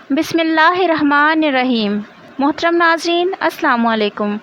بسم اللہ الرحمن الرحیم۔ محترم ناظرین، السلام علیکم۔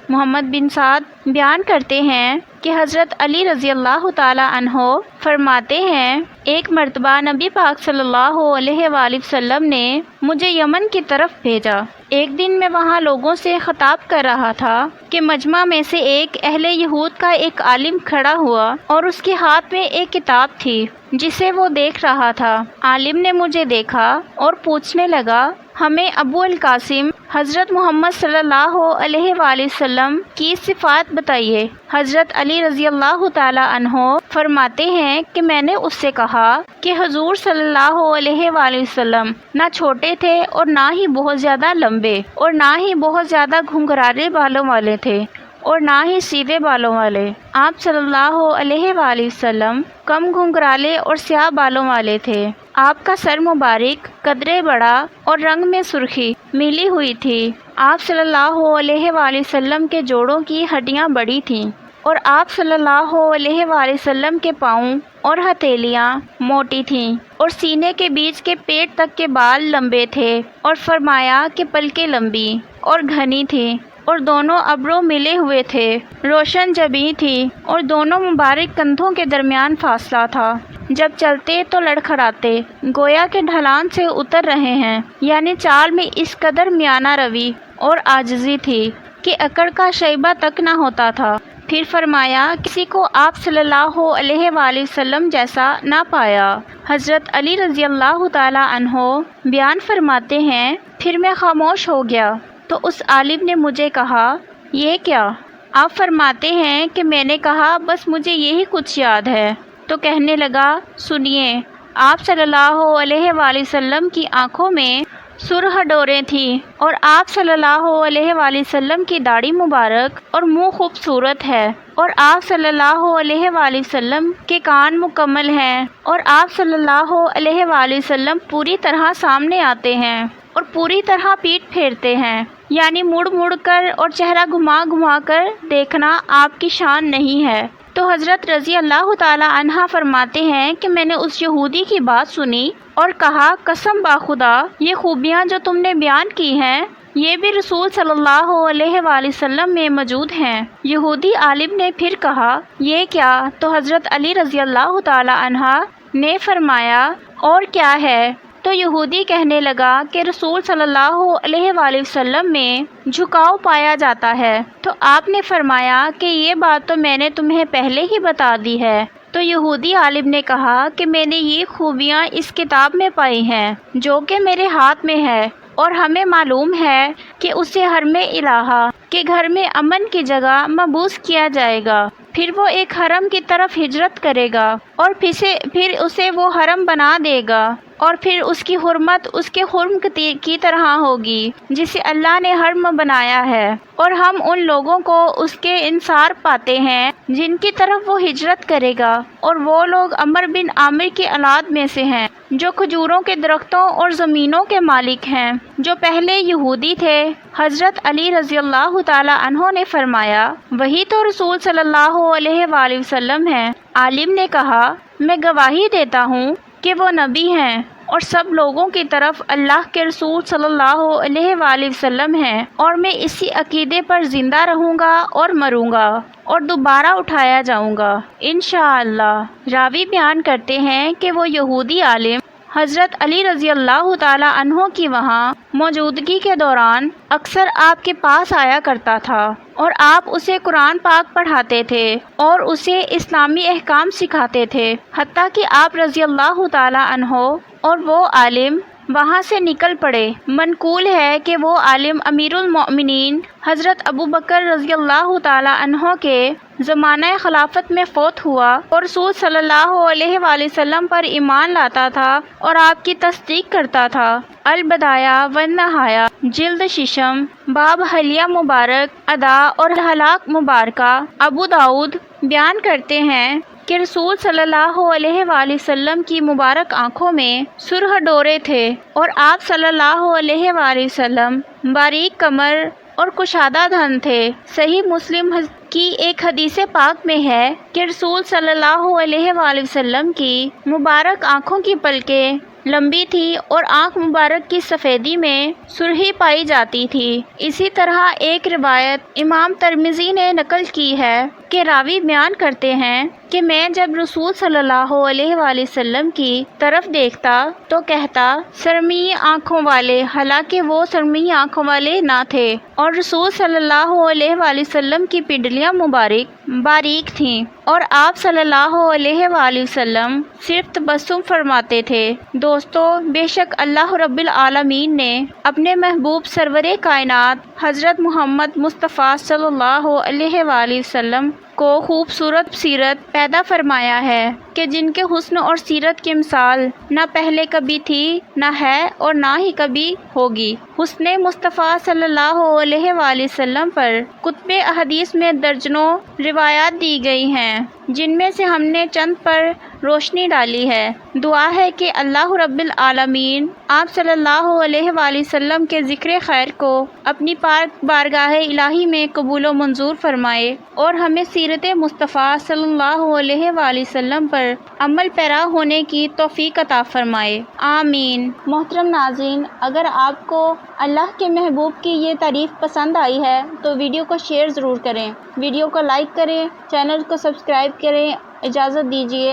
محمد بن سعد بیان کرتے ہیں کہ حضرت علی رضی اللہ تعالی عنہ فرماتے ہیں، ایک مرتبہ نبی پاک صلی اللہ علیہ وآلہ وسلم نے مجھے یمن کی طرف بھیجا۔ ایک دن میں وہاں لوگوں سے خطاب کر رہا تھا کہ مجمع میں سے ایک اہل یہود کا ایک عالم کھڑا ہوا اور اس کے ہاتھ میں ایک کتاب تھی جسے وہ دیکھ رہا تھا۔ عالم نے مجھے دیکھا اور پوچھنے لگا، ہمیں ابو القاسم حضرت محمد صلی اللہ علیہ وآلہ وسلم کی صفات بتائیے۔ حضرت علی رضی اللہ تعالی عنہ فرماتے ہیں کہ میں نے اس سے کہا کہ حضور صلی اللہ علیہ وآلہ وسلم نہ چھوٹے تھے اور نہ ہی بہت زیادہ لمبے اور نہ ہی بہت زیادہ گھنگرالے بالوں والے تھے اور نہ ہی سیدھے بالوں والے۔ آپ صلی اللہ علیہ وآلہ وسلم کم گھنگرالے اور سیاہ بالوں والے تھے۔ آپ کا سر مبارک قدرے بڑا اور رنگ میں سرخی ملی ہوئی تھی۔ آپ صلی اللہ علیہ وآلہ وسلم کے جوڑوں کی ہڈیاں بڑی تھیں اور آپ صلی اللہ علیہ وآلہ وسلم کے پاؤں اور ہتھیلیاں موٹی تھیں اور سینے کے بیچ کے پیٹ تک کے بال لمبے تھے، اور فرمایا کہ پلکیں لمبی اور گھنی تھیں اور دونوں ابرو ملے ہوئے تھے، روشن جبیں تھی اور دونوں مبارک کندھوں کے درمیان فاصلہ تھا۔ جب چلتے تو لڑکھڑاتے، گویا کہ ڈھلان سے اتر رہے ہیں، یعنی چال میں اس قدر میانہ روی اور عاجزی تھی کہ اکڑ کا شیبہ تک نہ ہوتا تھا۔ پھر فرمایا، کسی کو آپ صلی اللہ علیہ وآلہ وسلم جیسا نہ پایا۔ حضرت علی رضی اللہ تعالی عنہ بیان فرماتے ہیں، پھر میں خاموش ہو گیا تو اس عالم نے مجھے کہا، یہ کیا؟ آپ فرماتے ہیں کہ میں نے کہا، بس مجھے یہی کچھ یاد ہے۔ تو کہنے لگا، سنیے، آپ صلی اللہ علیہ وآلہ وسلم کی آنکھوں میں سرخ ڈوریں تھیں اور آپ صلی اللہ علیہ وآلہ وسلم کی داڑھی مبارک اور منہ خوبصورت ہے، اور آپ صلی اللہ علیہ وآلہ وسلم کے کان مکمل ہیں، اور آپ صلی اللہ علیہ وآلہ وسلم پوری طرح سامنے آتے ہیں اور پوری طرح پیٹھ پھیرتے ہیں، یعنی مڑ مڑ کر اور چہرہ گھما گھما کر دیکھنا آپ کی شان نہیں ہے۔ تو حضرت رضی اللہ تعالی عنہ فرماتے ہیں کہ میں نے اس یہودی کی بات سنی اور کہا، قسم باخدا، یہ خوبیاں جو تم نے بیان کی ہیں یہ بھی رسول صلی اللہ علیہ وآلہ وسلم میں موجود ہیں۔ یہودی عالم نے پھر کہا، یہ کیا؟ تو حضرت علی رضی اللہ تعالی عنہ نے فرمایا، اور کیا ہے؟ تو یہودی کہنے لگا کہ رسول صلی اللہ علیہ وآلہ وسلم میں جھکاؤ پایا جاتا ہے۔ تو آپ نے فرمایا کہ یہ بات تو میں نے تمہیں پہلے ہی بتا دی ہے۔ تو یہودی عالم نے کہا کہ میں نے یہ خوبیاں اس کتاب میں پائی ہیں جو کہ میرے ہاتھ میں ہے، اور ہمیں معلوم ہے کہ اسے حرم الہہ کے گھر میں امن کی جگہ مبعوث کیا جائے گا، پھر وہ ایک حرم کی طرف ہجرت کرے گا اور پھر اسے وہ حرم بنا دے گا، اور پھر اس کی حرمت اس کے حرم کی طرح ہوگی جسے اللہ نے حرم بنایا ہے، اور ہم ان لوگوں کو اس کے انصار پاتے ہیں جن کی طرف وہ ہجرت کرے گا، اور وہ لوگ عمر بن عامر کی اولاد میں سے ہیں جو کھجوروں کے درختوں اور زمینوں کے مالک ہیں، جو پہلے یہودی تھے۔ حضرت علی رضی اللہ تعالی عنہ نے فرمایا، وہی تو رسول صلی اللہ علیہ وآلہ وسلم ہیں۔ عالم نے کہا، میں گواہی دیتا ہوں کہ وہ نبی ہیں اور سب لوگوں کی طرف اللہ کے رسول صلی اللہ علیہ وآلہ وسلم ہیں، اور میں اسی عقیدے پر زندہ رہوں گا اور مروں گا اور دوبارہ اٹھایا جاؤں گا انشاءاللہ۔ راوی بیان کرتے ہیں کہ وہ یہودی عالم حضرت علی رضی اللہ تعالی عنہ کی وہاں موجودگی کے دوران اکثر آپ کے پاس آیا کرتا تھا، اور آپ اسے قرآن پاک پڑھاتے تھے اور اسے اسلامی احکام سکھاتے تھے، حتیٰ کہ آپ رضی اللہ تعالی عنہ اور وہ عالم وہاں سے نکل پڑے۔ منقول ہے کہ وہ عالم امیر المؤمنین حضرت ابو بکر رضی اللہ تعالی عنہ کے زمانہ خلافت میں فوت ہوا اور رسول صلی اللہ علیہ وآلہ وسلم پر ایمان لاتا تھا اور آپ کی تصدیق کرتا تھا۔ البدایہ والنہایہ، جلد ششم، باب حلیہ مبارک ادا اور ہلاک مبارکہ، ابو داؤد بیان کرتے ہیں کہ رسول صلی اللہ علیہ وآلہ وسلم کی مبارک آنکھوں میں سرخ ڈورے تھے، اور آپ صلی اللہ علیہ وآلہ وسلم باریک کمر اور کشادہ دھن تھے۔ صحیح مسلم کی ایک حدیث پاک میں ہے کہ رسول صلی اللہ علیہ وآلہ وسلم کی مبارک آنکھوں کی پلکیں لمبی تھی اور آنکھ مبارک کی سفیدی میں سرخی پائی جاتی تھی۔ اسی طرح ایک روایت امام ترمذی نے نقل کی ہے کہ راوی بیان کرتے ہیں کہ میں جب رسول صلی اللہ علیہ وآلہ وسلم کی طرف دیکھتا تو کہتا سرمئی آنکھوں والے، حالانکہ وہ سرمئی آنکھوں والے نہ تھے، اور رسول صلی اللہ علیہ وآلہ وسلم کی پنڈلیاں مبارک باریک تھیں اور آپ صلی اللہ علیہ وآلہ وسلم صرف تبسم فرماتے تھے۔ دوستو، بے شک اللہ رب العالمین نے اپنے محبوب سرور کائنات حضرت محمد مصطفیٰ صلی اللہ علیہ وآلہ وسلم کو خوبصورت سیرت پیدا فرمایا ہے کہ جن کے حسن اور سیرت کی مثال نہ پہلے کبھی تھی، نہ ہے اور نہ ہی کبھی ہوگی۔ حسن مصطفیٰ صلی اللہ علیہ وآلہ وسلم پر کتب احادیث میں درجنوں روایات دی گئی ہیں، جن میں سے ہم نے چند پر روشنی ڈالی ہے۔ دعا ہے کہ اللہ رب العالمین آپ صلی اللہ علیہ وآلہ وسلم کے ذکر خیر کو اپنی پاک بارگاہ الہی میں قبول و منظور فرمائے اور ہمیں سیرت مصطفیٰ صلی اللہ علیہ وآلہ وسلم پر عمل پیرا ہونے کی توفیق عطا فرمائے، آمین۔ محترم ناظرین، اگر آپ کو اللہ کے محبوب کی یہ تعریف پسند آئی ہے تو ویڈیو کو شیئر ضرور کریں، ویڈیو کو لائک کریں، چینل کو سبسکرائب کریں۔ اجازت دیجیے۔